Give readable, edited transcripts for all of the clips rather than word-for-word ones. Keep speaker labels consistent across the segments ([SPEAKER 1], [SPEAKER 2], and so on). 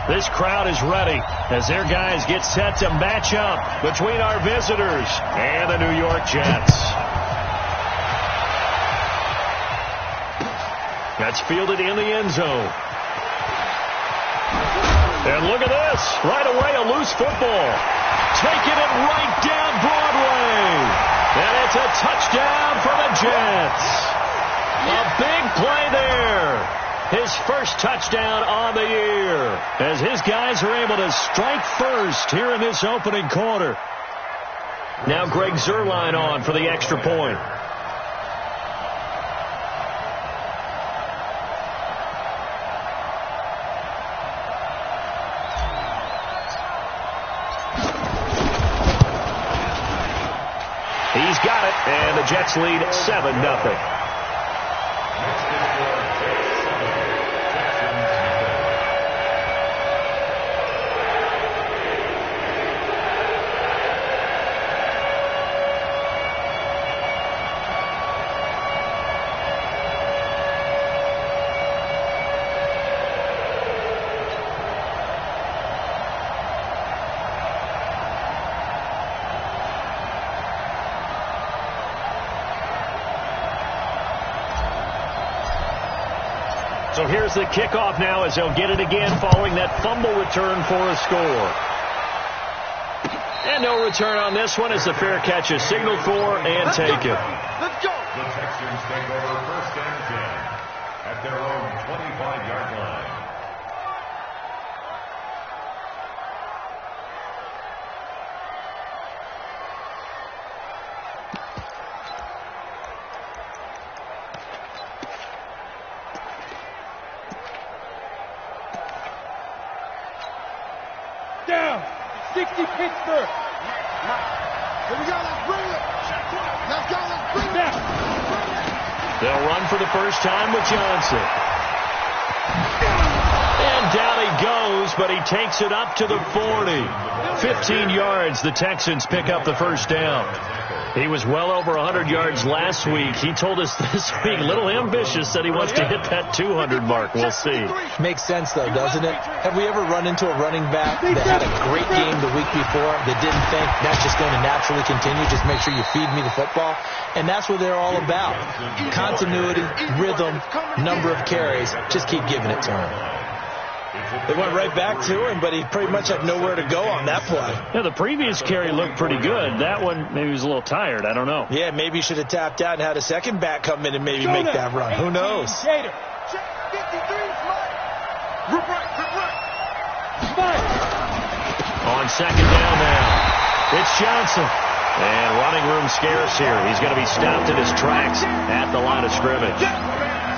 [SPEAKER 1] This crowd is ready as their guys get set to match up between our visitors and the New York Jets. That's fielded in the end zone. And look at this. Right away, a loose football. Taking it right down Broadway. And it's a touchdown for the Jets. A big play there. His first touchdown on the year as his guys are able to strike first here in this opening quarter. Now Greg Zuerlein on for the extra point. He's got it, and the Jets lead 7-0. So here's the kickoff now as they'll get it again following that fumble return for a score. And no return on this one as the fair catch is signaled for and taken.
[SPEAKER 2] Let's go. The Texans take over first and 10 at their own 25-yard line.
[SPEAKER 3] Down. 60 Pittsburgh. Here we go. Let's bring it. Let's go. Let's bring it.
[SPEAKER 1] They'll run for the first time with Johnson. And down he goes, but he takes it up to the 40. 15 yards. The Texans pick up the first down. He was well over 100 yards last week. He told us this week, a little ambitious, said he wants to hit that 200 mark. We'll see.
[SPEAKER 4] Makes sense, though, doesn't it? Have we ever run into a running back that had a great game the week before that didn't think that's just going to naturally continue? Just make sure you feed me the football. And that's what they're all about. Continuity, rhythm, number of carries. Just keep giving it to him.
[SPEAKER 5] They went right back to him, but he pretty much had nowhere to go on that play.
[SPEAKER 1] Yeah, the previous carry looked pretty good. That one, maybe he was a little tired. I don't know.
[SPEAKER 5] Yeah, maybe he should have tapped out and had a second back come in and maybe make that run. Who knows?
[SPEAKER 1] On second down now, it's Johnson. And running room scarce here. He's going to be stopped in his tracks at the line of scrimmage.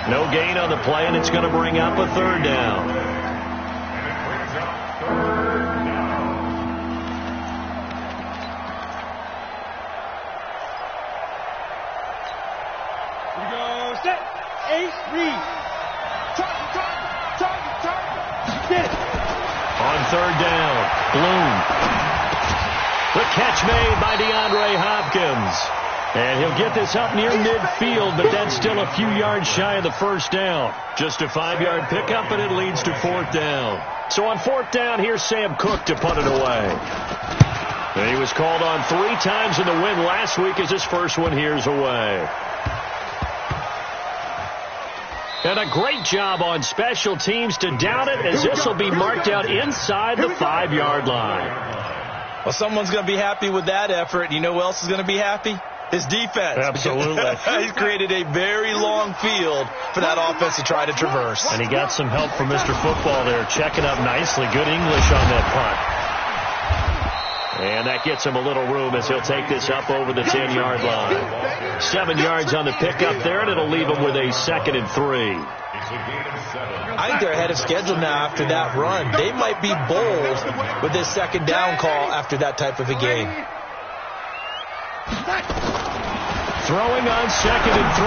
[SPEAKER 1] No gain on the play, and it's going to bring up a third down. On third down, Bloom. The catch made by DeAndre Hopkins. And he'll get this up near midfield, but that's still a few yards shy of the first down. Just a 5-yard pickup, and it leads to fourth down. So on fourth down, here's Sam Cook to punt it away. And he was called on 3 times in the win last week as his first one here's away. And a great job on special teams to down it, as this will be marked out inside the 5-yard line.
[SPEAKER 5] Well, someone's going to be happy with that effort. You know who else is going to be happy? His defense.
[SPEAKER 1] Absolutely.
[SPEAKER 5] He's created a very long field for that offense to try to traverse.
[SPEAKER 1] And he got some help from Mr. Football there, checking up nicely. Good English on that punt. And that gets him a little room as he'll take this up over the 10-yard line. 7 yards on the pickup there, and it'll leave him with a 2nd and 3.
[SPEAKER 5] I think they're ahead of schedule now after that run. They might be bold with this second down call after that type of a game.
[SPEAKER 1] Throwing on 2nd and 3.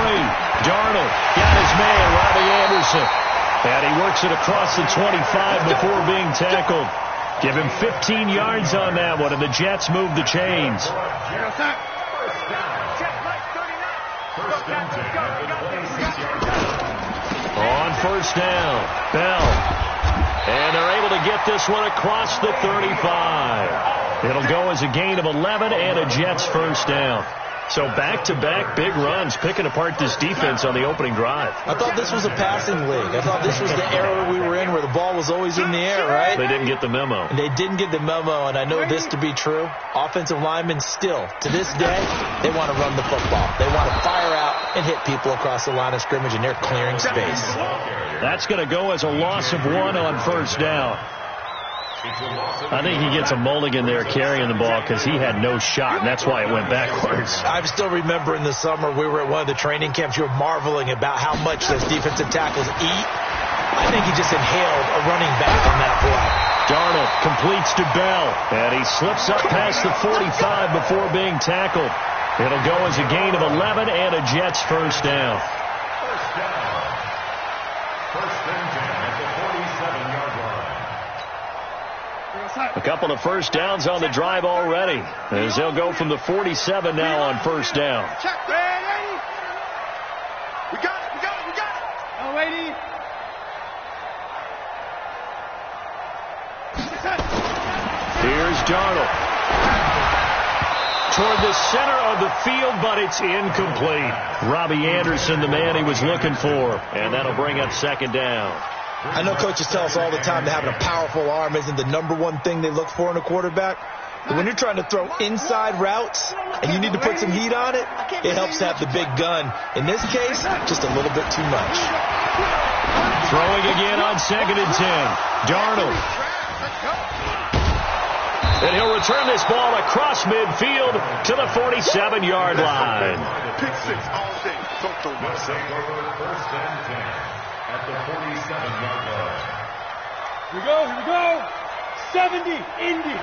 [SPEAKER 1] Darnold got his man, Robbie Anderson. And he works it across the 25 before being tackled. Give him 15 yards on that one, and the Jets move the chains. On first down, Bell. And they're able to get this one across the 35. It'll go as a gain of 11 and a Jets first down. So back-to-back big runs, picking apart this defense on the opening drive.
[SPEAKER 4] I thought this was a passing league. I thought this was the era we were in where the ball was always in the air, right?
[SPEAKER 1] They didn't get the memo.
[SPEAKER 4] And they didn't get the memo, and I know this to be true. Offensive linemen still, to this day, they want to run the football. They want to fire out and hit people across the line of scrimmage, and they're clearing space.
[SPEAKER 1] That's going to go as a loss of 1 on first down. I think he gets a mulligan there carrying the ball because he had no shot, and that's why it went backwards.
[SPEAKER 4] I still remember in the summer we were at one of the training camps. You were marveling about how much those defensive tackles eat. I think he just inhaled a running back on that play.
[SPEAKER 1] Darnold completes to Bell, and he slips up past the 45 before being tackled. It'll go as a gain of 11 and a Jets first down.
[SPEAKER 2] First down. First and 10 at the 47-yard line.
[SPEAKER 1] A couple of first downs on the drive already, as they'll go from the 47 now on first down.
[SPEAKER 3] Check. Ready? We got it. All righty.
[SPEAKER 1] Here's Darnold. Toward the center of the field, but it's incomplete. Robbie Anderson, the man he was looking for, and that'll bring up second down.
[SPEAKER 4] I know coaches tell us all the time that having a powerful arm isn't the #1 thing they look for in a quarterback. But when you're trying to throw inside routes and you need to put some heat on it, it helps to have the big gun. In this case, just a little bit too much.
[SPEAKER 1] Throwing again on second and 10. Darnold. And he'll return this ball across midfield to the 47-yard line.
[SPEAKER 3] Pick 6 all day. Don't throw my
[SPEAKER 2] First and 10 at the 47-yard line.
[SPEAKER 3] Here we go. 70, Indy.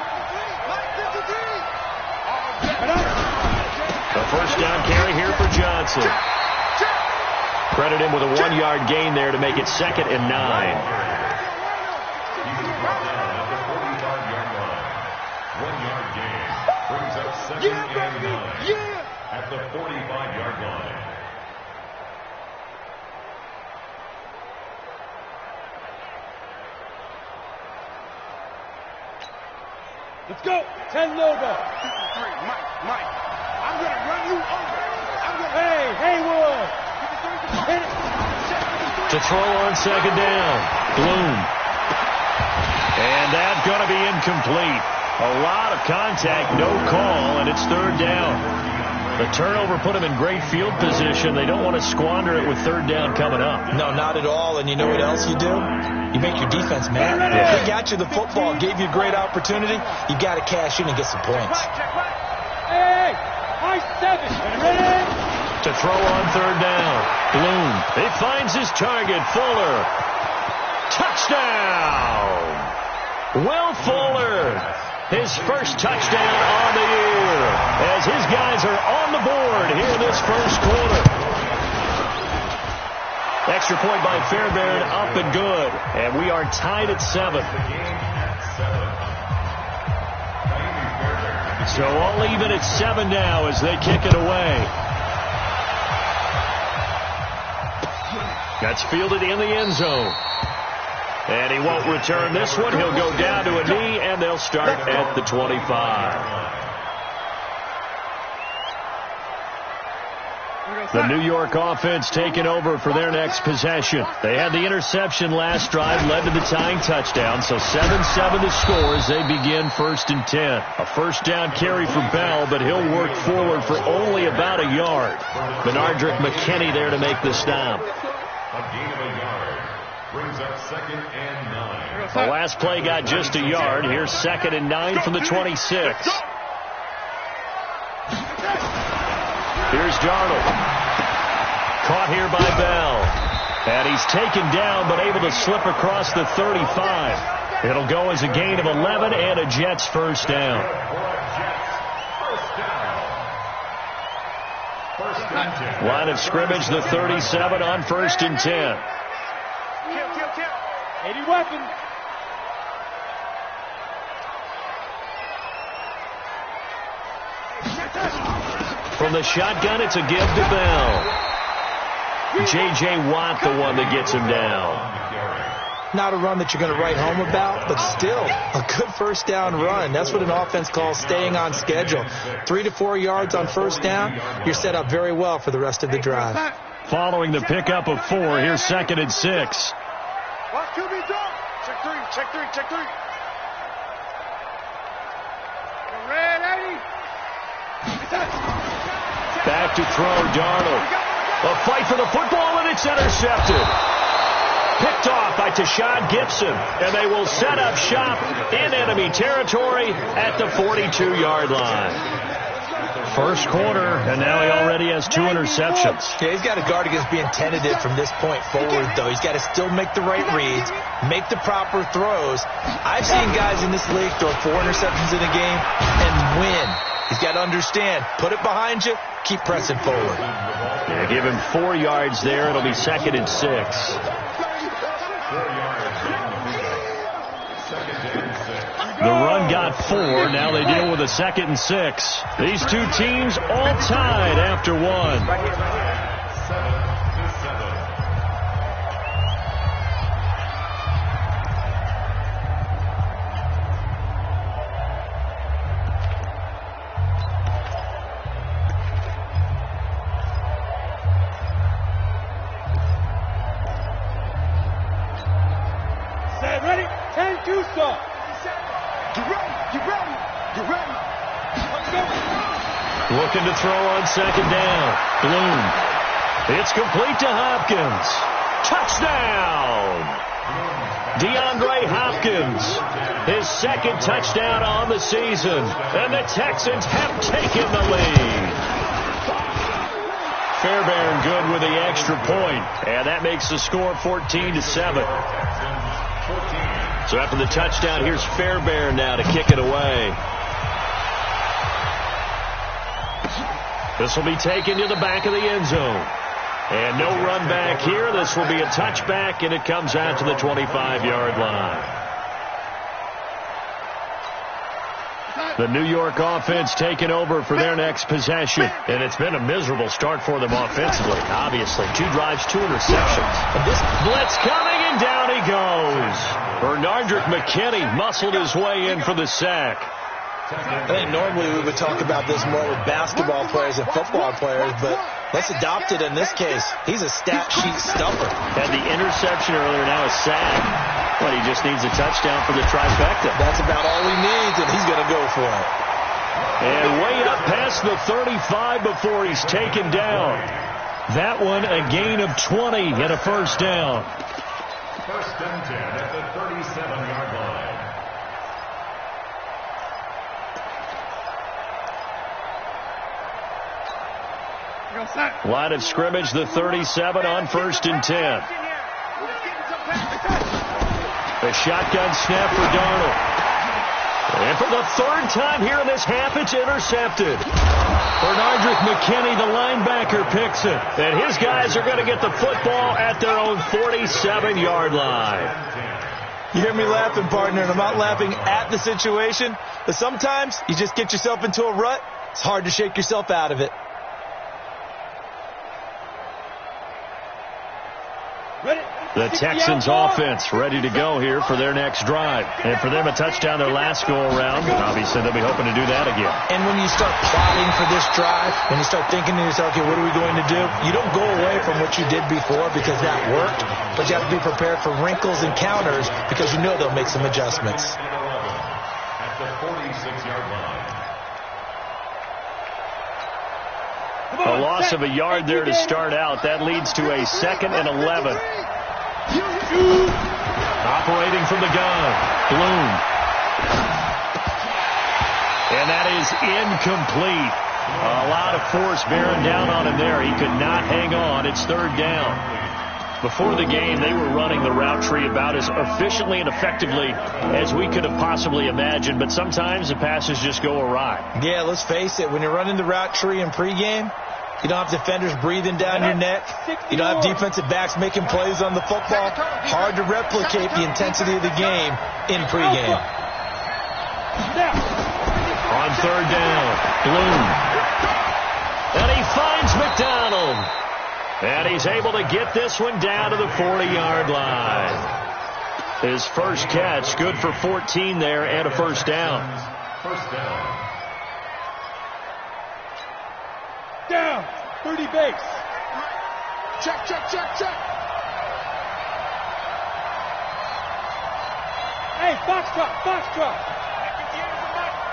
[SPEAKER 1] A first down carry here for Johnson. Credit him with a 1-yard gain there to make it 2nd and 9.
[SPEAKER 2] He's brought down at the 45-yard line. 1-yard gain brings up 2nd and 9 at the 45-yard line.
[SPEAKER 3] Let's go. 10 logo. Mike. I'm going to run you over. Hey, Haywood. Hit it.
[SPEAKER 1] To throw on second down. Bloom. And that's going to be incomplete. A lot of contact, no call, and it's third down. The turnover put them in great field position. They don't want to squander it with third down coming up.
[SPEAKER 4] No, not at all. And you know what else you do? You make your defense mad. They got you the football, gave you a great opportunity. You got to cash in and get some points.
[SPEAKER 3] Hey, high 7. Ready?
[SPEAKER 1] To throw on third down. Bloom. He finds his target. Fuller. Touchdown. Will Fuller. His first touchdown on the year as his guys are on the board here in this first quarter. Extra point by Fairbairn, up and good. And we are tied at 7. So all even at 7 now as they kick it away. That's fielded in the end zone. And he won't return this one. He'll go down to a knee, and they'll start at the 25. The New York offense taking over for their next possession. They had the interception last drive, led to the tying touchdown. So 7-7 the score as they begin 1st and 10. A first down carry for Bell, but he'll work forward for only about a yard. Benardrick McKinney there to make the stop.
[SPEAKER 2] A gain of a yard brings up 2nd and 9.
[SPEAKER 1] The last play got just a yard. Here's 2nd and 9 from the 26. Here's Darnold. Caught here by Bell. And he's taken down but able to slip across the 35. It'll go as a gain of 11 and a Jets first down. Line of scrimmage, the 37 on 1st and 10.
[SPEAKER 3] Kill. 80 weapon.
[SPEAKER 1] From the shotgun, it's a give to Bell. J.J. Watt, the one that gets him down.
[SPEAKER 4] Not a run that you're going to write home about, but still a good first down run. That's what an offense calls staying on schedule. 3 to 4 yards on first down, you're set up very well for the rest of the drive.
[SPEAKER 1] Following the pickup of 4, here's 2nd and 6.
[SPEAKER 3] Check 3, check 3, check 3.
[SPEAKER 1] Back to throw, Darnold. A fight for the football, and it's intercepted. Picked off by Tashawn Gibson, and they will set up shop in enemy territory at the 42-yard line. First quarter, and now he already has 2 interceptions.
[SPEAKER 4] Yeah, he's got to guard against being tentative from this point forward, though. He's got to still make the right reads, make the proper throws. I've seen guys in this league throw 4 interceptions in a game and win. He's got to understand, put it behind you, keep pressing forward.
[SPEAKER 1] Yeah, give him 4 yards there. It'll be 2nd and 6. The run got 4. Now they deal with a 2nd and 6. These two teams all tied after 1.
[SPEAKER 3] Ready? 10, 2, stop. Get ready, get ready, get ready. Let's go.
[SPEAKER 1] Looking to throw on 2nd down. Bloom. It's complete to Hopkins. Touchdown! DeAndre Hopkins. His 2nd touchdown on the season. And the Texans have taken the lead. Fairbairn good with the extra point. And that makes the score 14-7. So after the touchdown, here's Fairbairn now to kick it away. This will be taken to the back of the end zone. And no run back here. This will be a touchback, and it comes out to the 25-yard line. The New York offense taking over for their next possession. And it's been a miserable start for them offensively, obviously. 2 drives, 2 interceptions. And this blitz coming, and down he goes. Bernardrick McKinney muscled his way in for the sack.
[SPEAKER 4] I think normally we would talk about this more with basketball players and football players, but let's adopt it in this case. He's a stat sheet stuffer.
[SPEAKER 1] Had the interception earlier, now a sack. But he just needs a touchdown for the trifecta.
[SPEAKER 4] That's about all he needs, and he's going to go for it.
[SPEAKER 1] And way up past the 35 before he's taken down. That one a gain of 20 and a first down.
[SPEAKER 2] 1st and 10 at the 37-yard line.
[SPEAKER 1] Line of scrimmage, the 37 on 1st and 10. A shotgun snap for Darnold. And for the 3rd time here in this half, it's intercepted. Bernardrick McKinney, the linebacker, picks it. And his guys are going to get the football at their own 47-yard line.
[SPEAKER 4] You hear me laughing, partner, and I'm not laughing at the situation, but sometimes you just get yourself into a rut. It's hard to shake yourself out of it.
[SPEAKER 1] The Texans offense ready to go here for their next drive. And for them, a touchdown their last go-around. Obviously, they'll be hoping to do that again.
[SPEAKER 4] And when you start plotting for this drive, when you start thinking to yourself, okay, what are we going to do? You don't go away from what you did before because that worked, but you have to be prepared for wrinkles and counters because you know they'll make some adjustments.
[SPEAKER 2] At the 46-yard line.
[SPEAKER 1] A loss of a yard there to start out. That leads to a 2nd and 11. Operating from the gun, Bloom. And that is incomplete. A lot of force bearing down on him there. He could not hang on. It's 3rd down. Before the game, they were running the route tree about as efficiently and effectively as we could have possibly imagined, but sometimes the passes just go awry.
[SPEAKER 4] Yeah, let's face it. When you're running the route tree in pregame, you don't have defenders breathing down your neck. You don't have defensive backs making plays on the football. Hard to replicate the intensity of the game in pregame.
[SPEAKER 1] On 3rd down, Bloom. And he finds McDonald. And he's able to get this one down to the 40-yard line. His first catch, good for 14 there and a first down.
[SPEAKER 2] First down.
[SPEAKER 3] Down. 30 base. Check. Hey, Foxtrot.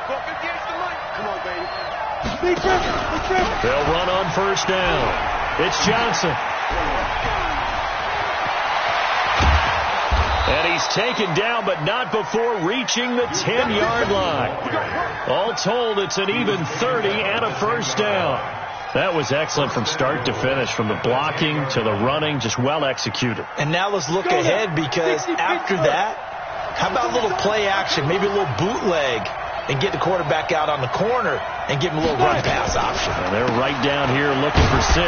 [SPEAKER 3] Go 58 the mic. Come on, baby. Big Trevor.
[SPEAKER 1] They'll run on first down. It's Johnson. And he's taken down, but not before reaching the 10-yard line. All told, it's an even 30 and a first down. That was excellent from start to finish, from the blocking to the running, just well executed.
[SPEAKER 4] And now let's look ahead, because after that, how about a little play action, maybe a little bootleg, and get the quarterback out on the corner and give him a little run-pass option.
[SPEAKER 1] And they're right down here looking for 6.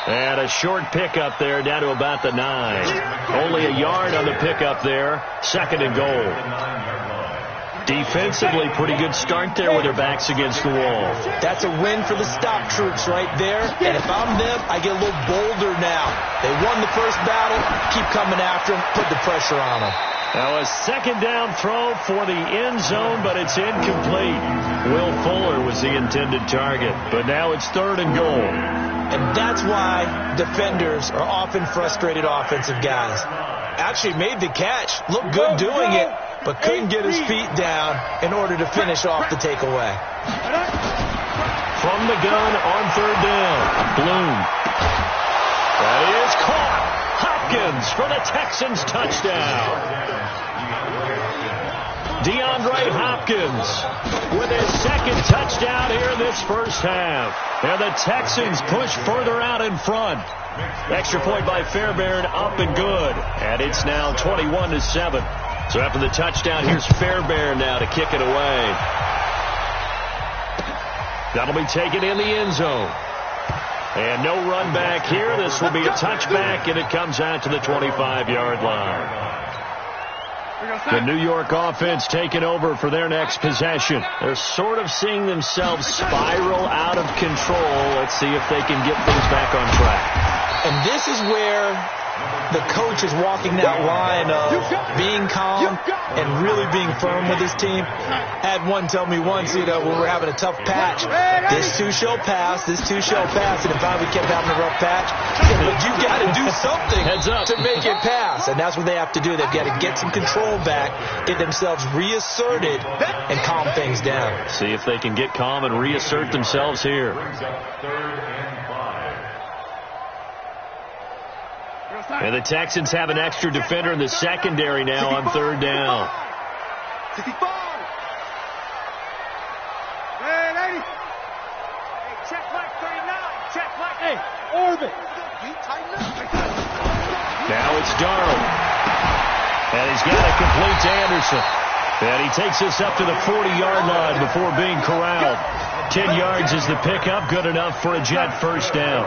[SPEAKER 1] And a short pickup there down to about the 9. Only a yard on the pickup there. Second and goal. Defensively, pretty good start there with their backs against the wall.
[SPEAKER 4] That's a win for the stop troops right there. And if I'm them, I get a little bolder now. They won the first battle. Keep coming after them. Put the pressure on them.
[SPEAKER 1] Now a second down throw for the end zone, but it's incomplete. Will Fuller was the intended target, but now it's third and goal.
[SPEAKER 4] And that's why defenders are often frustrated offensive guys. Actually made the catch, looked good doing it, but couldn't get his feet down in order to finish off the takeaway.
[SPEAKER 1] From the gun on third down, Bloom. That is caught. Hopkins for the Texans touchdown. DeAndre Hopkins with his second touchdown here in this first half. And the Texans push further out in front. Extra point by Fairbairn, up and good. And it's now 21-7. So after the touchdown, here's Fairbairn now to kick it away. That'll be taken in the end zone. And no run back here. This will be a touchback, and it comes out to the 25-yard line. The New York offense taking over for their next possession. They're sort of seeing themselves spiral out of control. Let's see if they can get things back on track.
[SPEAKER 4] And this is where the coach is walking that line of being calm and really being firm with his team. I had one tell me once, when we were having a tough patch, this too shall pass, and if finally we kept having a rough patch, he said, look, you got to do something to make it pass. And that's what they have to do. They've got to get some control back, get themselves reasserted, and calm things down.
[SPEAKER 1] See if they can get calm and reassert themselves here. And the Texans have an extra defender in the secondary now on third down.
[SPEAKER 3] Hey, Orbit.
[SPEAKER 1] Now it's Darnold. And he's got it complete to Anderson. And he takes this up to the 40-yard line before being corralled. 10 yards is the pickup, good enough for a Jet first down.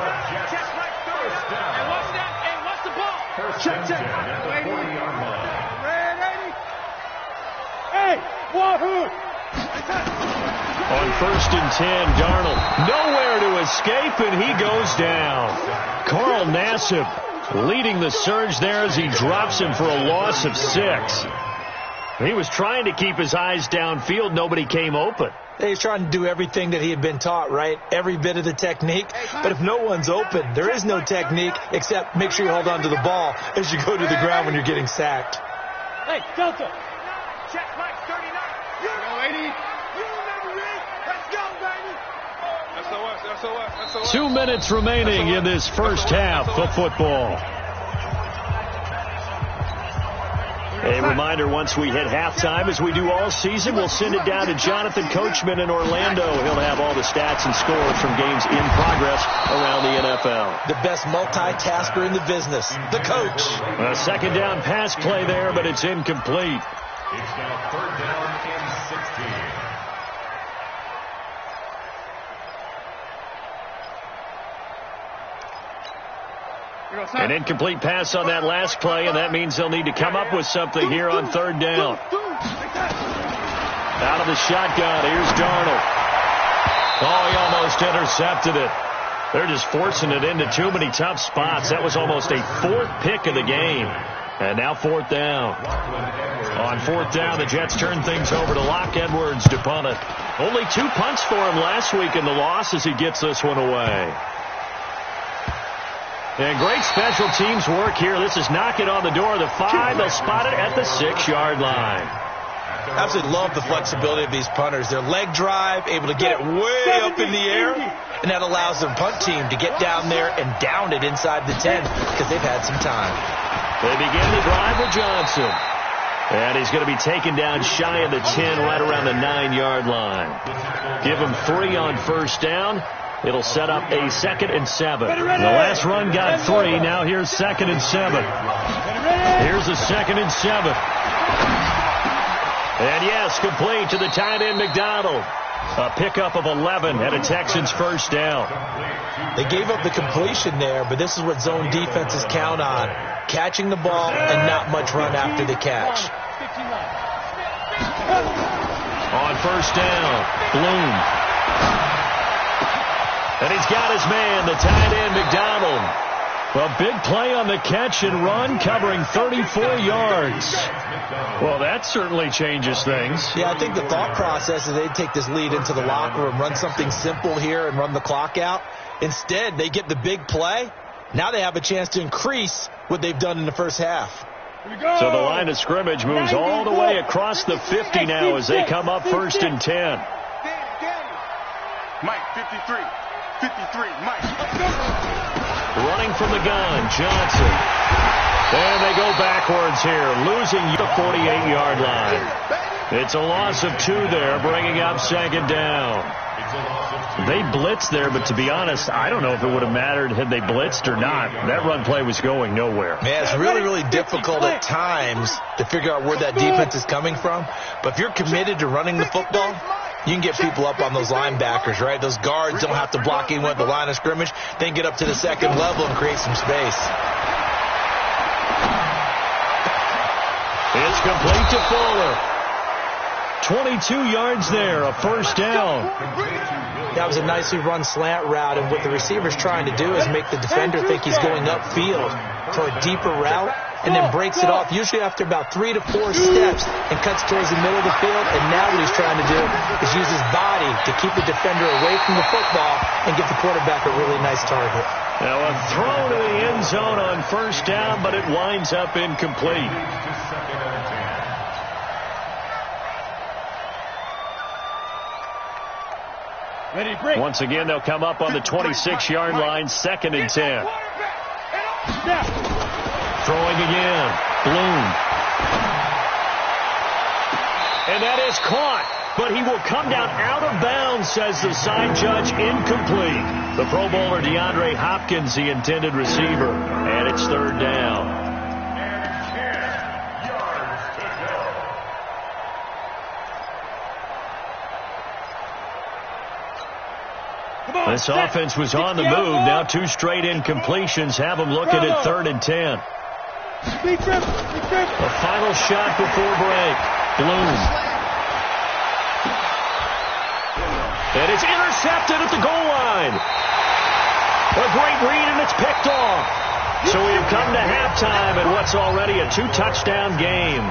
[SPEAKER 3] Check. Hey, wahoo!
[SPEAKER 1] On first and 10, Darnold nowhere to escape, and he goes down. Carl Nassib leading the surge there as he drops him for a loss of 6. He was trying to keep his eyes downfield. Nobody came open.
[SPEAKER 4] He was trying to do everything that he had been taught, right? Every bit of the technique. But if no one's open, there is no technique except make sure you hold on to the ball as you go to the ground when you're getting sacked.
[SPEAKER 3] Hey, Delta. Check Mike 39. You know, 80. You remember me. Let's go, baby. SOS.
[SPEAKER 1] 2 minutes remaining in this first half of football. A reminder, once we hit halftime, as we do all season, we'll send it down to Jonathan Coachman in Orlando. He'll have all the stats and scores from games in progress around the NFL.
[SPEAKER 4] The best multitasker in the business, the coach.
[SPEAKER 1] A second down pass play there, but it's incomplete.
[SPEAKER 2] It's now third down and 16.
[SPEAKER 1] An incomplete pass on that last play, and that means they'll need to come up with something here on third down. Out of the shotgun, here's Darnold. Oh, he almost intercepted it. They're just forcing it into too many tough spots. That was almost a 4th pick of the game. And now 4th down. On 4th down, the Jets turn things over to Locke Edwards to punt it. Only 2 punts for him last week in the loss as he gets this one away. And great special teams work here. This is knocking on the door of the 5. They'll spot it at the 6-yard line.
[SPEAKER 5] Absolutely love the flexibility of these punters. Their leg drive, able to get it way up in the air, and that allows the punt team to get down there and down it inside the 10 because they've had some time.
[SPEAKER 1] They begin the drive with Johnson. And he's going to be taken down shy of the 10, right around the 9-yard line. Give him 3 on 1st down. It'll set up a 2nd and 7. The last run got 3. Now here's 2nd and 7. Here's a 2nd and 7. And yes, complete to the tight end McDonald. A pickup of 11 and a Texans 1st down.
[SPEAKER 5] They gave up the completion there, but this is what zone defenses count on. Catching the ball and not much run after the catch.
[SPEAKER 1] On 1st down, Bloom. And he's got his man, the tight end McDonald. A big play on the catch and run, covering 34 yards. Well, that certainly changes things.
[SPEAKER 5] Yeah, I think the thought process is they'd take this lead into the locker room, run something simple here and run the clock out. Instead, they get the big play. Now they have a chance to increase what they've done in the first half.
[SPEAKER 1] So the line of scrimmage moves all the way across the 50 now as they come up 1st and 10.
[SPEAKER 3] Mike, 53. 53, Mike.
[SPEAKER 1] Running from the gun, Johnson. And they go backwards here, losing the 48-yard line. It's a loss of 2 there, bringing up 2nd down. They blitzed there, but to be honest, I don't know if it would have mattered had they blitzed or not. That run play was going nowhere.
[SPEAKER 5] Man, it's really, really difficult at times to figure out where that defense is coming from. But if you're committed to running the football, you can get people up on those linebackers, right? Those guards don't have to block anyone at the line of scrimmage. They can get up to the 2nd level and create some space.
[SPEAKER 1] It's complete to Fuller. 22 yards there, a 1st down.
[SPEAKER 5] That was a nicely run slant route, and what the receiver's trying to do is make the defender think he's going upfield to a deeper route, and then breaks it off, usually after about 3 to 4 steps, and cuts towards the middle of the field. And now what he's trying to do is use his body to keep the defender away from the football and give the quarterback a really nice target.
[SPEAKER 1] Now a throw to the end zone on 1st down, but it winds up incomplete. Once again, they'll come up on the 26-yard line, 2nd and 10. Throwing again, Bloom. And that is caught, but he will come down out of bounds, says the side judge, incomplete. The Pro Bowler DeAndre Hopkins, the intended receiver, and it's 3rd down. This offense was on the move. Now 2 straight incompletions have them looking at 3rd and 10. A final shot before break. Bloom. And it's intercepted at the goal line. A great read, and it's picked off. So we've come to halftime in what's already a 2-touchdown game.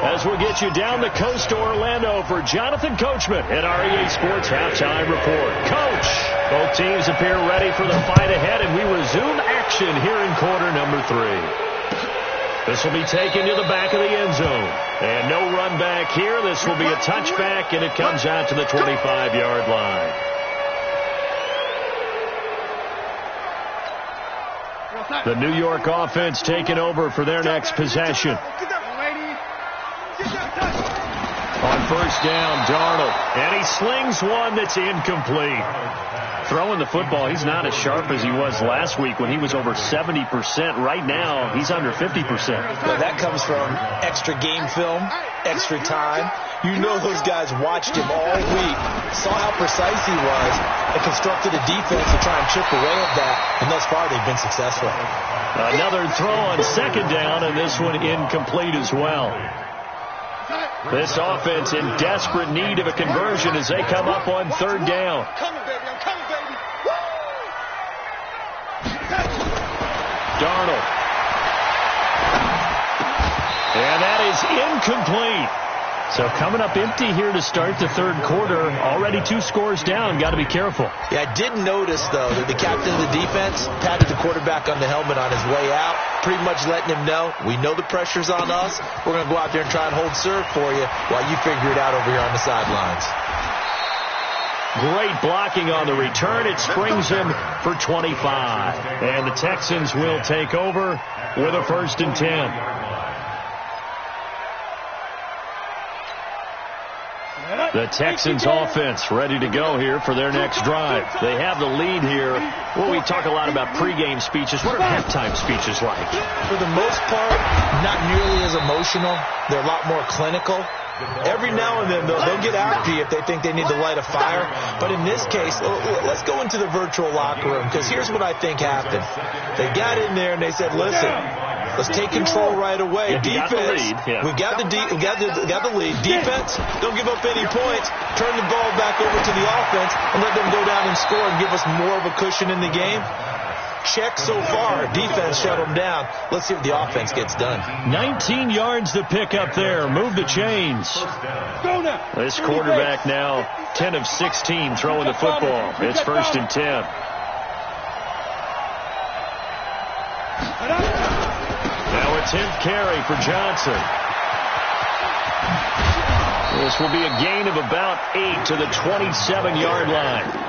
[SPEAKER 1] As we'll get you down the coast to Orlando for Jonathan Coachman at our EA Sports Halftime Report. Coach, both teams appear ready for the fight ahead, and we resume action here in quarter number 3. This will be taken to the back of the end zone. And no run back here. This will be a touchback, and it comes out to the 25-yard line. The New York offense taking over for their next possession. On 1st down, Darnold. And he slings one that's incomplete. Throwing the football, he's not as sharp as he was last week when he was over 70%. Right now, he's under 50%.
[SPEAKER 5] Well, that comes from extra game film, extra time. You know those guys watched him all week, saw how precise he was, and constructed a defense to try and chip away at that. And thus far, they've been successful.
[SPEAKER 1] Another throw on 2nd down, and this one incomplete as well. This offense in desperate need of a conversion as they come up on 3rd down. Darnold. And that is incomplete. So coming up empty here to start the third quarter. Already 2 scores down. Got to be careful.
[SPEAKER 5] Yeah, I did notice, though, that the captain of the defense patted the quarterback on the helmet on his way out, pretty much letting him know, we know the pressure's on us. We're going to go out there and try and hold serve for you while you figure it out over here on the sidelines.
[SPEAKER 1] Great blocking on the return. It springs him for 25. And the Texans will take over with a 1st and 10. The Texans offense ready to go here for their next drive. They have the lead here. Well, we talk a lot about pregame speeches. What are halftime speeches like?
[SPEAKER 5] For the most part, not nearly as emotional. They're a lot more clinical. Every now and then, they'll get after you if they think they need to light a fire. But in this case, let's go into the virtual locker room, because here's what I think happened. They got in there and they said, listen, let's take control right away. Defense, we got the lead. Defense, don't give up any points. Turn the ball back over to the offense and let them go down and score and give us more of a cushion in the game. Check so far. Defense shut them down. Let's see what the offense gets done.
[SPEAKER 1] 19 yards to pick up there. Move the chains. This quarterback now 10 of 16 throwing the football. It's 1st and 10. Now a 10th carry for Johnson. This will be a gain of about 8 to the 27-yard line.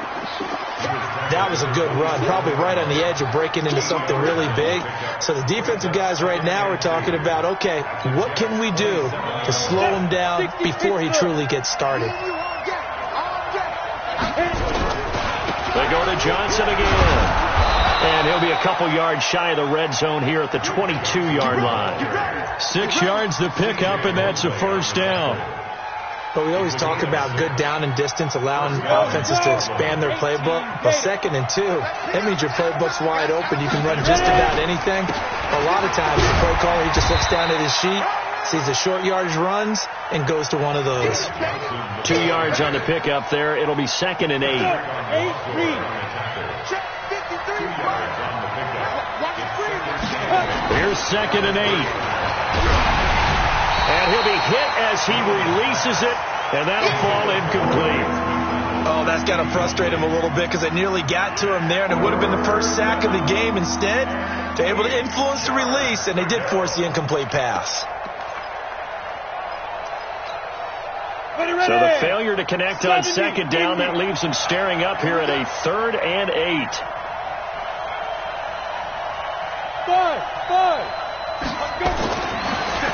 [SPEAKER 5] That was a good run, probably right on the edge of breaking into something really big. So the defensive guys right now are talking about, okay, what can we do to slow him down before he truly gets started?
[SPEAKER 1] They go to Johnson again. And he'll be a couple yards shy of the red zone here at the 22-yard line. 6 yards to pick up, and that's a 1st down.
[SPEAKER 5] But we always talk about good down and distance, allowing offenses to expand their playbook. But 2nd and 2, that means your playbook's wide open. You can run just about anything. A lot of times, the play caller, he just looks down at his sheet, sees the short yardage runs, and goes to one of those.
[SPEAKER 1] 2 yards on the pickup there. It'll be 2nd and 8. Here's 2nd and 8. And he'll be hit as he releases it, and that'll fall incomplete.
[SPEAKER 5] Oh, that's got to frustrate him a little bit, because it nearly got to him there, and it would have been the first sack of the game. Instead, they're able to influence the release, and they did force the incomplete pass.
[SPEAKER 1] So the failure to connect on 2nd down, that leaves them staring up here at a 3rd and 8.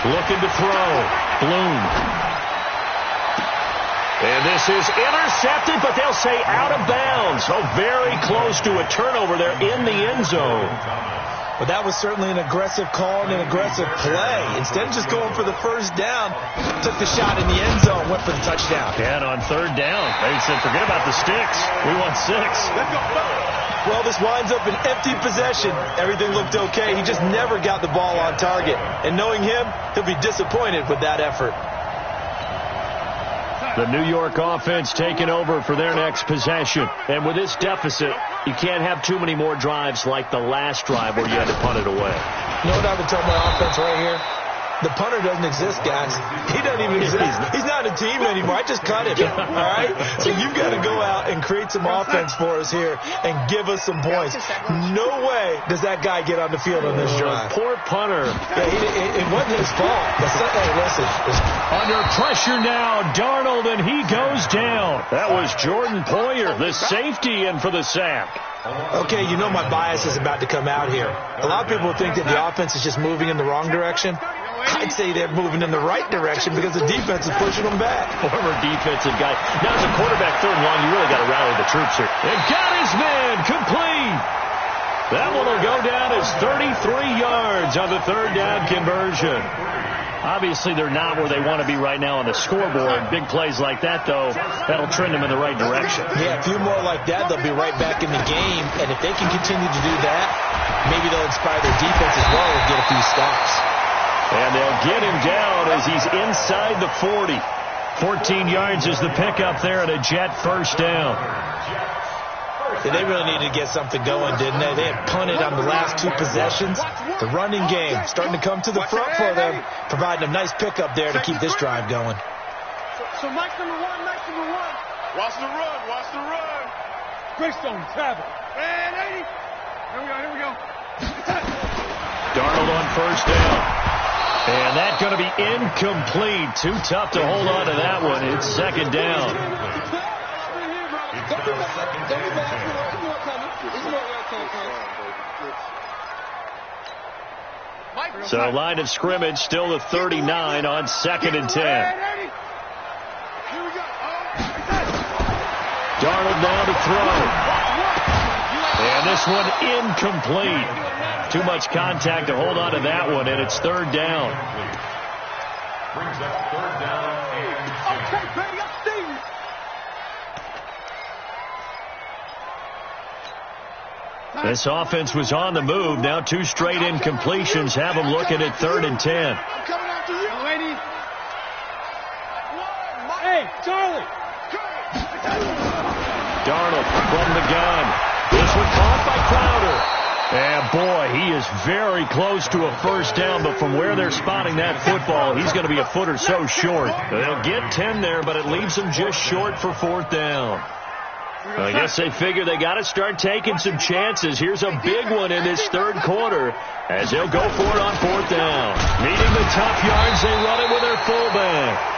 [SPEAKER 1] Looking to throw. Bloom. And this is intercepted, but they'll say out of bounds. Oh, very close to a turnover there in the end zone.
[SPEAKER 5] But that was certainly an aggressive call and an aggressive play. Instead of just going for the 1st down, took the shot in the end zone, went for the touchdown.
[SPEAKER 1] And on 3rd down, they said, forget about the sticks. We want 6.
[SPEAKER 5] Well, this winds up an empty possession. Everything looked okay. He just never got the ball on target. And knowing him, he'll be disappointed with that effort.
[SPEAKER 1] The New York offense taking over for their next possession. And with this deficit, you can't have too many more drives like the last drive where you had to punt it away.
[SPEAKER 5] You know what I would tell my offense right here? The punter doesn't exist, guys. He doesn't even exist. He's not a team anymore. I just cut him. All right? So you've got to go out and create some offense for us here and give us some points. No way does that guy get on the field on this drive.
[SPEAKER 1] Poor punter.
[SPEAKER 5] Yeah, it wasn't his fault. Hey, listen.
[SPEAKER 1] Under pressure now, Darnold, and he goes down. That was Jordan Poyer, the safety, in for the sack.
[SPEAKER 5] Okay, you know my bias is about to come out here. A lot of people think that the offense is just moving in the wrong direction. I'd say they're moving in the right direction because the defense is pushing them back.
[SPEAKER 1] Former defensive guy. Now as a quarterback 3rd and long, you really got to rally the troops here. And got his man complete. That one will go down as 33 yards on the 3rd down conversion. Obviously, they're not where they want to be right now on the scoreboard. Big plays like that, though, that'll trend them in the right direction.
[SPEAKER 5] Yeah, a few more like that, they'll be right back in the game. And if they can continue to do that, maybe they'll inspire their defense as well and get a few stops.
[SPEAKER 1] And they'll get him down as he's inside the 40. 14 yards is the pickup there at a Jet 1st down.
[SPEAKER 5] They really needed to get something going, didn't they? They had punted on the last 2 possessions. The running game starting to come to the front for them, providing a nice pickup there to keep this drive going.
[SPEAKER 3] So Mike's number one, Mike's number one. Watch the run, watch the run. Greystone, travel. And 80. Here we go.
[SPEAKER 1] Darnold on first down. And that's going to be incomplete. Too tough to hold on to that one. It's second down. So line of scrimmage still the 39 on 2nd and 10. Darnold now to throw. And this one incomplete. Too much contact to hold on to that one, and it's 3rd down.
[SPEAKER 2] Brings up 3rd down and 10.
[SPEAKER 1] This offense was on the move. Now 2 straight incompletions have them looking at 3rd and 10.
[SPEAKER 3] I'm coming after you, lady. Hey, Charlie.
[SPEAKER 1] Darnold from the gun. This one caught by Crowder. And boy, he is very close to a first down, but from where they're spotting that football, he's going to be a foot or so short. They'll get 10 there, but it leaves them just short for 4th down. I guess they figure they got to start taking some chances. Here's a big one in this 3rd quarter as they'll go for it on 4th down. Needing the tough yards, they run it with their fullback.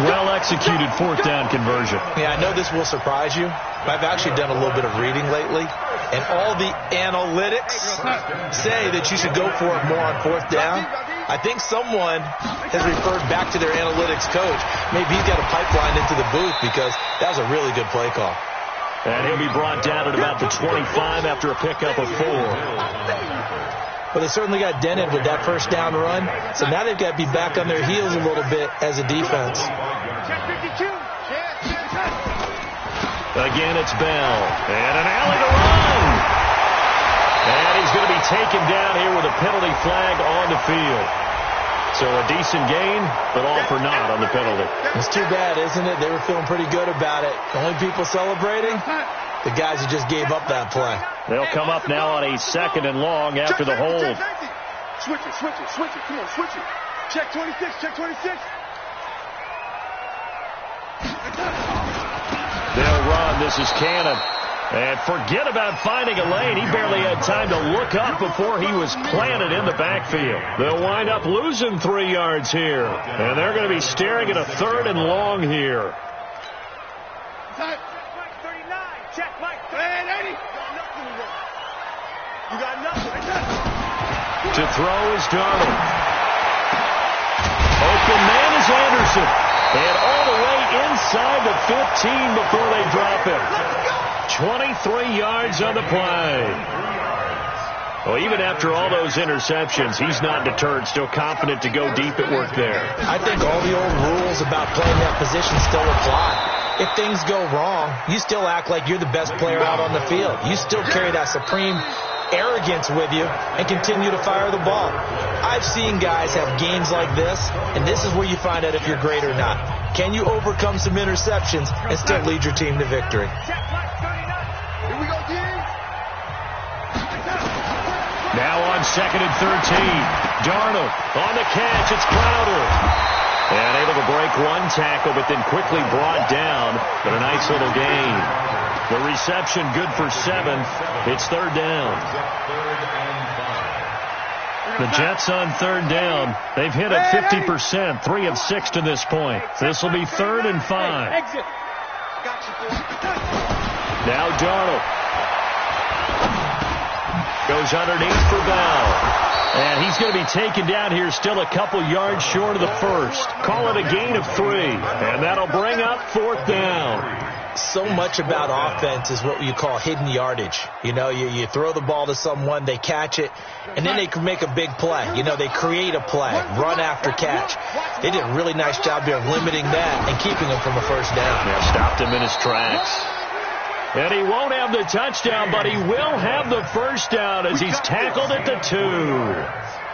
[SPEAKER 1] Well-executed 4th down conversion.
[SPEAKER 5] Yeah, I know this will surprise you, but I've actually done a little bit of reading lately, and all the analytics say that you should go for it more on 4th down. I think someone has referred back to their analytics coach. Maybe he's got a pipeline into the booth because that was a really good play call.
[SPEAKER 1] And he'll be brought down at about the 25 after a pickup of 4.
[SPEAKER 5] Well, they certainly got dented with that first down run, so now they've got to be back on their heels a little bit as a defense.
[SPEAKER 1] Again, it's Bell. And an alley to run. And he's going to be taken down here with a penalty flag on the field. So a decent gain, but all for naught on the penalty.
[SPEAKER 5] It's too bad, isn't it? They were feeling pretty good about it. The only people celebrating, the guys who just gave up that play.
[SPEAKER 1] They'll come up now on a 2nd and long after the hold.
[SPEAKER 3] Switch it. Come on, switch it. Check 26, 26.
[SPEAKER 1] They'll run. This is Cannon. And forget about finding a lane. He barely had time to look up before he was planted in the backfield. They'll wind up losing 3 yards here. And they're going to be staring at a 3rd and long here.
[SPEAKER 3] Check, Mike. And 80. You got nothing.
[SPEAKER 1] To throw is Darnold. Open man is Anderson. And all the way inside the 15 before they drop him. 23 yards on the play. Well, even after all those interceptions, he's not deterred, still confident to go deep at work there.
[SPEAKER 5] I think all the old rules about playing that position still apply. If things go wrong, you still act like you're the best player out on the field. You still carry that supreme arrogance with you and continue to fire the ball. I've seen guys have games like this, and this is where you find out if you're great or not. Can you overcome some interceptions and still lead your team to victory?
[SPEAKER 3] Here we go, James.
[SPEAKER 1] Now on 2nd and 13. Darnold on the catch. It's Crowder. And able to break one tackle, but then quickly brought down. But a nice little gain. The reception good for 7. It's 3rd down. The Jets on 3rd down. They've hit at 50%, 3 of 6 to this point. This will be 3rd and 5.
[SPEAKER 3] Exit.
[SPEAKER 1] Now Darnold goes underneath for Bell. And he's going to be taken down here still a couple yards short of the first. Call it a gain of 3. And that'll bring up 4th down.
[SPEAKER 5] So much about offense is what you call hidden yardage. You know, you throw the ball to someone, they catch it, and then they can make a big play. You know, they create a play, run after catch. They did a really nice job here of limiting that and keeping him from a first down.
[SPEAKER 1] Yeah, stopped him in his tracks. And he won't have the touchdown, but he will have the first down as he's tackled at the 2.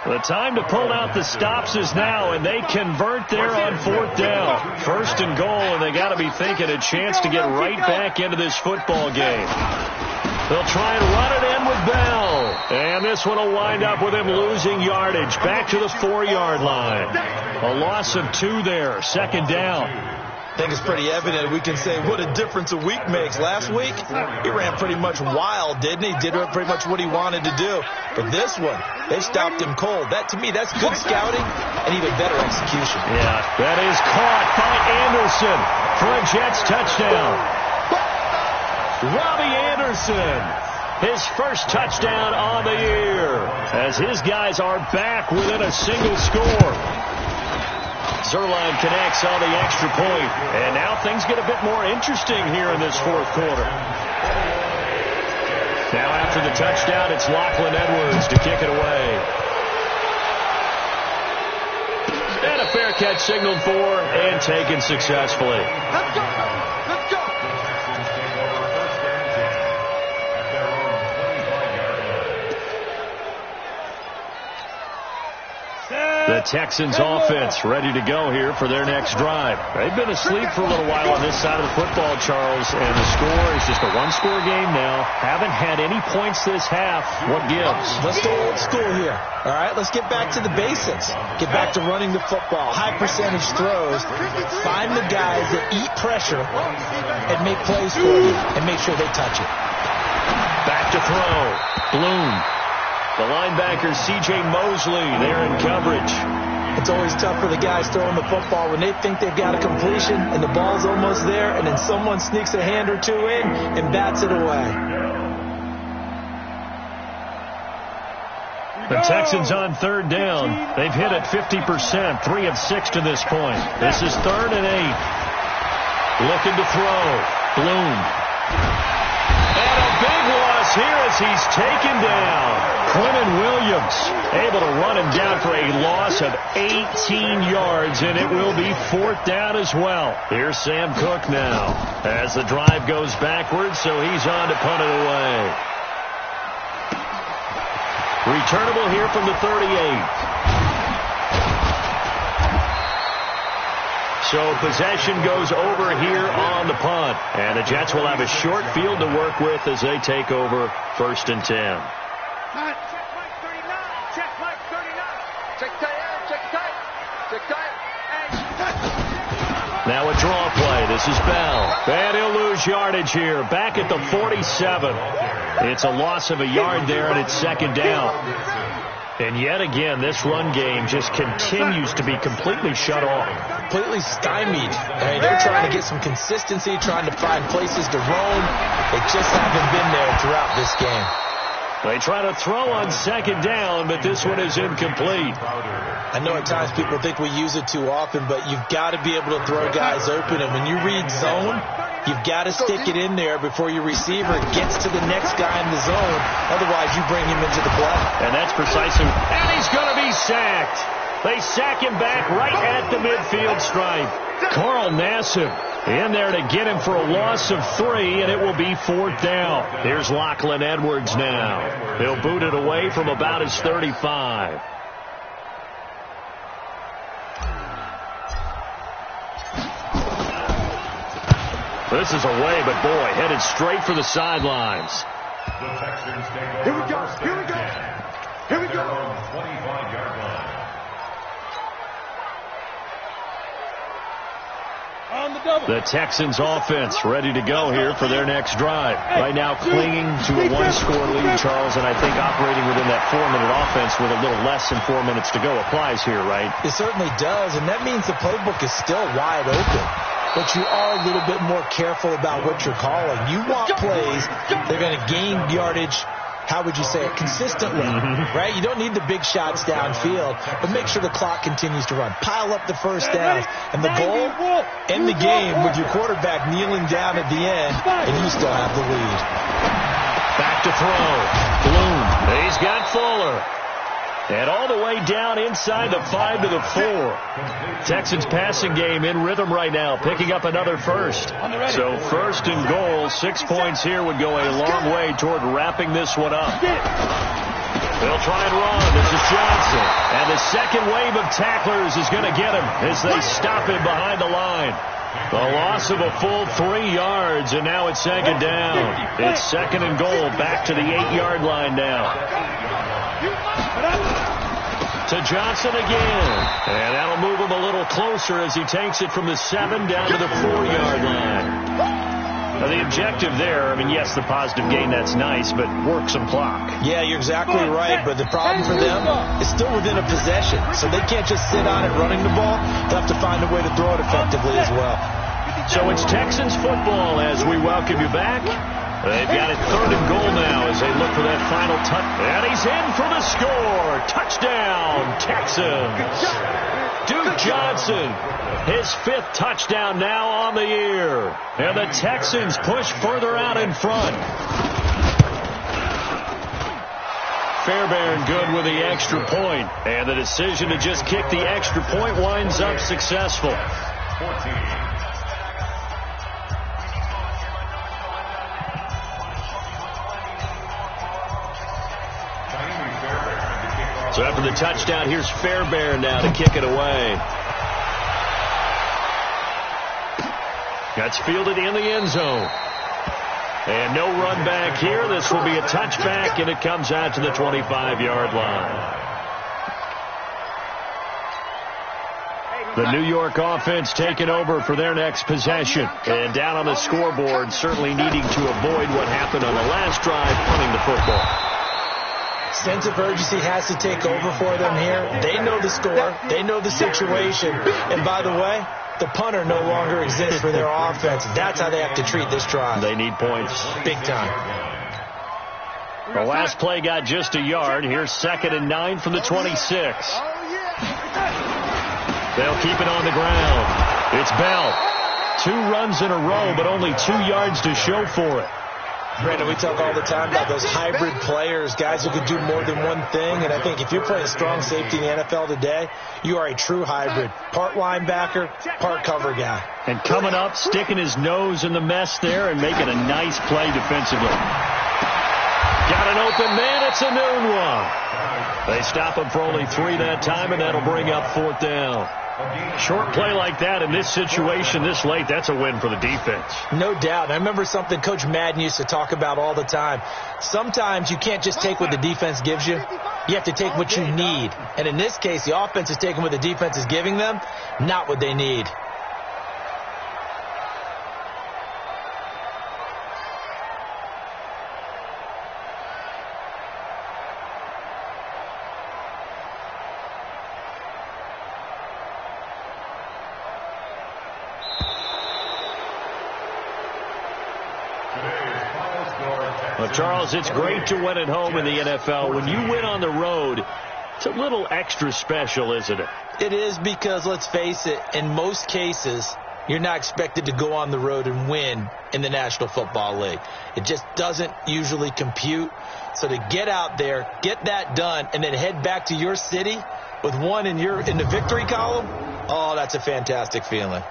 [SPEAKER 1] The time to pull out the stops is now, and they convert there on 4th down. 1st and goal, and they got to be thinking a chance to get right back into this football game. They'll try and run it in again with Bell. And this one will wind up with him losing yardage. Back to the 4-yard line. A loss of 2 there. Second down.
[SPEAKER 4] I think it's pretty evident we can say what a difference a week makes. Last week, he ran pretty much wild, didn't he? Did pretty much what he wanted to do. But this one, they stopped him cold. That, to me, that's good scouting and even better execution.
[SPEAKER 1] Yeah, that is caught by Anderson for a Jets touchdown. Robbie Anderson, his first touchdown on the year, as his guys are back within a single score. Zerline connects on the extra point, and now things get a bit more interesting here in this fourth quarter. Now after the touchdown, it's Lachlan Edwards to kick it away. And a fair catch signaled for and taken successfully.
[SPEAKER 3] Let's go! Let's go!
[SPEAKER 1] The Texans offense ready to go here for their next drive. They've been asleep for a little while on this side of the football, Charles, and the score is just a one-score game now. Haven't had any points this half. What gives?
[SPEAKER 4] Let's go old school here. All right, let's get back to the basics. Get back to running the football, high percentage throws. Find the guys that eat pressure and make plays for you and make sure they touch it.
[SPEAKER 1] Back to throw. Bloom. The linebacker, C.J. Mosley, there in coverage.
[SPEAKER 4] It's always tough for the guys throwing the football when they think they've got a completion and the ball's almost there, and then someone sneaks a hand or two in and bats it away.
[SPEAKER 1] The Texans on third down. They've hit it 50%, 3 of 6 to this point. This is 3rd and 8. Looking to throw. Bloom. And a big loss here as he's taken down. Quinton Williams able to run him down for a loss of 18 yards, and it will be 4th down as well. Here's Sam Cook now as the drive goes backwards, so he's on to punt it away. Returnable here from the 38. So possession goes over here on the punt, and the Jets will have a short field to work with as they take over 1st and 10.
[SPEAKER 3] Check Mike 39. Check Mike 39. Check tight. Check tight. Check tight.
[SPEAKER 1] Now a draw play. This is Bell. And he'll lose yardage here. Back at the 47. It's a loss of a yard there, and it's 2nd down. And yet again, this run game just continues to be completely shut off.
[SPEAKER 4] Completely stymied. I mean, they're trying to get some consistency, trying to find places to roam. They just haven't been there throughout this game.
[SPEAKER 1] They try to throw on 2nd down, but this one is incomplete.
[SPEAKER 4] I know at times people think we use it too often, but you've got to be able to throw guys open. And when you read zone, you've got to stick it in there before your receiver gets to the next guy in the zone. Otherwise, you bring him into the play.
[SPEAKER 1] And that's precisely. And he's going to be sacked. They sack him back right at the midfield stripe. Carl Nassib in there to get him for a loss of 3, and it will be 4th down. Here's Lachlan Edwards now. He'll boot it away from about his 35. This is away, but boy, headed straight for the sidelines.
[SPEAKER 3] Here we go. Here we go. Here we go.
[SPEAKER 2] 25-yard line.
[SPEAKER 3] On the double.
[SPEAKER 1] The Texans offense ready to go here for their next drive. Right now clinging to a 1-score lead, Charles, and I think operating within that 4-minute offense with a little less than 4 minutes to go applies here, right?
[SPEAKER 4] It certainly does, and that means the playbook is still wide open. But you are a little bit more careful about what you're calling. You want plays that are going to gain yardage, how would you say it, consistently, right? You don't need the big shots downfield, but make sure the clock continues to run. Pile up the first downs. And the goal, end the game with your quarterback kneeling down at the end, and you still have the lead.
[SPEAKER 1] Back to throw. Bloom. He's got Fuller. And all the way down inside the 5 to the 4. Texans passing game in rhythm right now, picking up another first. So 1st and goal, 6 points here would go a long way toward wrapping this one up. They'll try and run. This is Johnson. And the second wave of tacklers is going to get him as they stop him behind the line. The loss of a full 3 yards, and now it's second down. It's second and goal, back to the 8-yard line now. To Johnson again. And that'll move him a little closer as he takes it from the 7 down to the 4-yard line. Now, the objective there, I mean, yes, the positive gain, that's nice, but work some clock.
[SPEAKER 5] Yeah, you're exactly right, but the problem for them is still within a possession, so they can't just sit on it running the ball. They'll have to find a way to throw it effectively as well.
[SPEAKER 1] So it's Texans football as we welcome you back. They've got it third and goal now as they look for that final touch. And he's in for the score. Touchdown, Texans. Duke Johnson, his 5th touchdown now on the year. And the Texans push further out in front. Fairbairn good with the extra point. And the decision to just kick the extra point winds up successful.
[SPEAKER 2] 14.
[SPEAKER 1] So after the touchdown, here's Fairbairn now to kick it away. That's fielded in the end zone. And no run back here. This will be a touchback, and it comes out to the 25-yard line. The New York offense taking over for their next possession. And down on the scoreboard, certainly needing to avoid what happened on the last drive, punting the football.
[SPEAKER 5] Sense of urgency has to take over for them here. They know the score. They know the situation. And by the way, the punter no longer exists for their offense. That's how they have to treat this drive.
[SPEAKER 1] They need points.
[SPEAKER 5] Big time.
[SPEAKER 1] The last play got just a yard. Here's 2nd and 9 from the 26. They'll keep it on the ground. It's Bell. 2 runs in a row, but only 2 yards to show for it.
[SPEAKER 5] Brandon, we talk all the time about those hybrid players, guys who can do more than one thing. And I think if you're playing strong safety in the NFL today, you are a true hybrid. Part linebacker, part cover guy.
[SPEAKER 1] And coming up, sticking his nose in the mess there and making a nice play defensively. Got an open man. It's a noon one. They stop him for only 3 that time, and that'll bring up 4th down. Short play like that in this situation this late, that's a win for the defense.
[SPEAKER 5] No doubt. I remember something Coach Madden used to talk about all the time. Sometimes you can't just take what the defense gives you. You have to take what you need. And in this case, the offense is taking what the defense is giving them, not what they need.
[SPEAKER 1] Well, Charles, it's great to win at home in the NFL. When you win on the road, it's a little extra special, isn't it?
[SPEAKER 5] It is because, let's face it, in most cases, you're not expected to go on the road and win in the National Football League. It just doesn't usually compute. So to get out there, get that done, and then head back to your city with one in the victory column, oh, that's a fantastic feeling.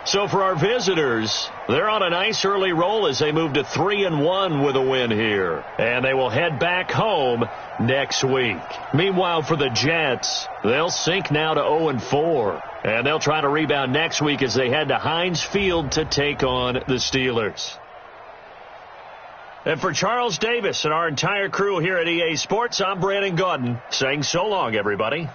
[SPEAKER 1] So for our visitors, they're on a nice early roll as they move to 3-1 with a win here. And they will head back home next week. Meanwhile, for the Jets, they'll sink now to 0-4. And they'll try to rebound next week as they head to Heinz Field to take on the Steelers. And for Charles Davis and our entire crew here at EA Sports, I'm Brandon Gaudin saying so long, everybody.